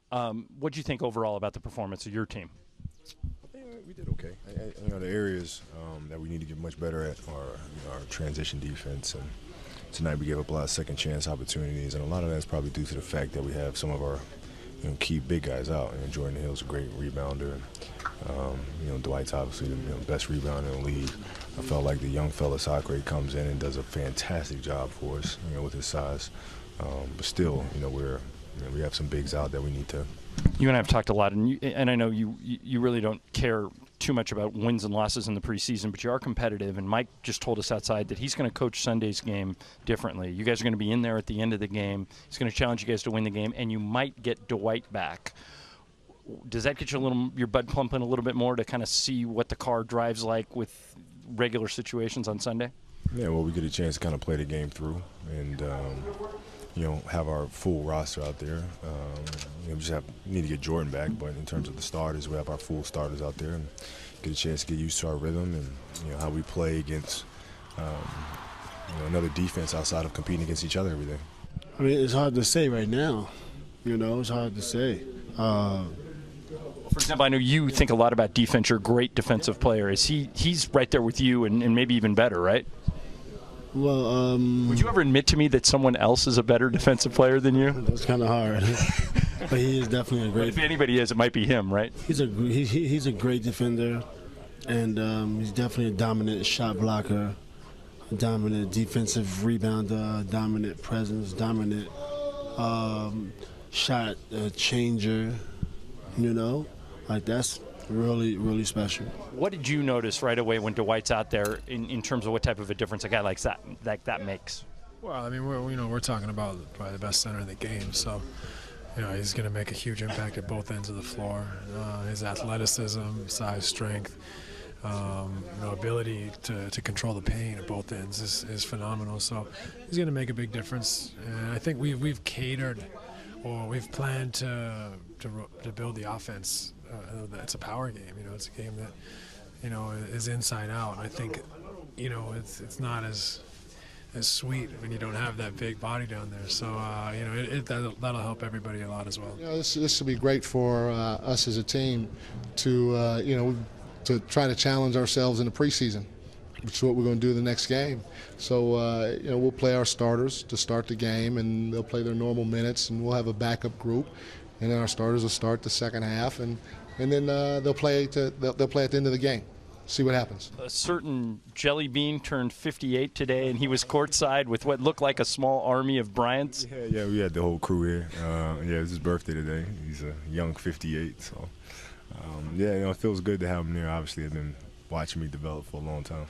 What do you think overall about the performance of your team? Yeah, we did okay. The areas that we need to get much better at are our transition defense. And tonight we gave up a lot of second chance opportunities, and a lot of that's probably due to the fact that we have some of our key big guys out. And Jordan Hill's a great rebounder. Dwight's obviously the best rebounder in the league. I felt like the young fella Sacre comes in and does a fantastic job for us, with his size. But still, we have some bigs out that we need to. You and I have talked a lot, and I know you really don't care too much about wins and losses in the preseason, but you are competitive, and Mike just told us outside that he's going to coach Sunday's game differently. You guys are going to be in there at the end of the game. He's going to challenge you guys to win the game, and you might get Dwight back. Does that get you your blood pumping a little bit more to kind of see what the car drives like with regular situations on Sunday? Yeah, well, we get a chance to kind of play the game through and, have our full roster out there. We need to get Jordan back, but in terms of the starters, we have our full starters out there and get a chance to get used to our rhythm and, how we play against, another defense outside of competing against each other every day. I mean, it's hard to say right now. It's hard to say. For example, I know you think a lot about defense. You're a great defensive player. He's right there with you and maybe even better, right? Well, would you ever admit to me that someone else is a better defensive player than you? That's kind of hard. But he is definitely a great. If anybody is, it might be him, right? He's a great defender, and he's definitely a dominant shot blocker, a dominant defensive rebounder, dominant presence, dominant shot changer. That's really, really special. What did you notice right away when Dwight's out there in terms of what type of a difference a guy like that makes? Well, I mean, we're talking about probably the best center in the game, so he's going to make a huge impact at both ends of the floor. His athleticism, size, strength, ability to control the paint at both ends is phenomenal. So he's going to make a big difference, and I think we've catered or we've planned to build the offense. It's a power game. It's a game that is inside out. And I think it's not as sweet when you don't have that big body down there. So that'll help everybody a lot as well. This will be great for us as a team to try to challenge ourselves in the preseason, which is what we're going to do the next game. So we'll play our starters to start the game, and they'll play their normal minutes, and we'll have a backup group. And then our starters will start the second half, and then they'll play at the end of the game. See what happens. A certain Jelly Bean turned 58 today, and he was courtside with what looked like a small army of Bryants. Yeah, we had the whole crew here. It's his birthday today. He's a young 58, so it feels good to have him there. Obviously, I've been watching me develop for a long time.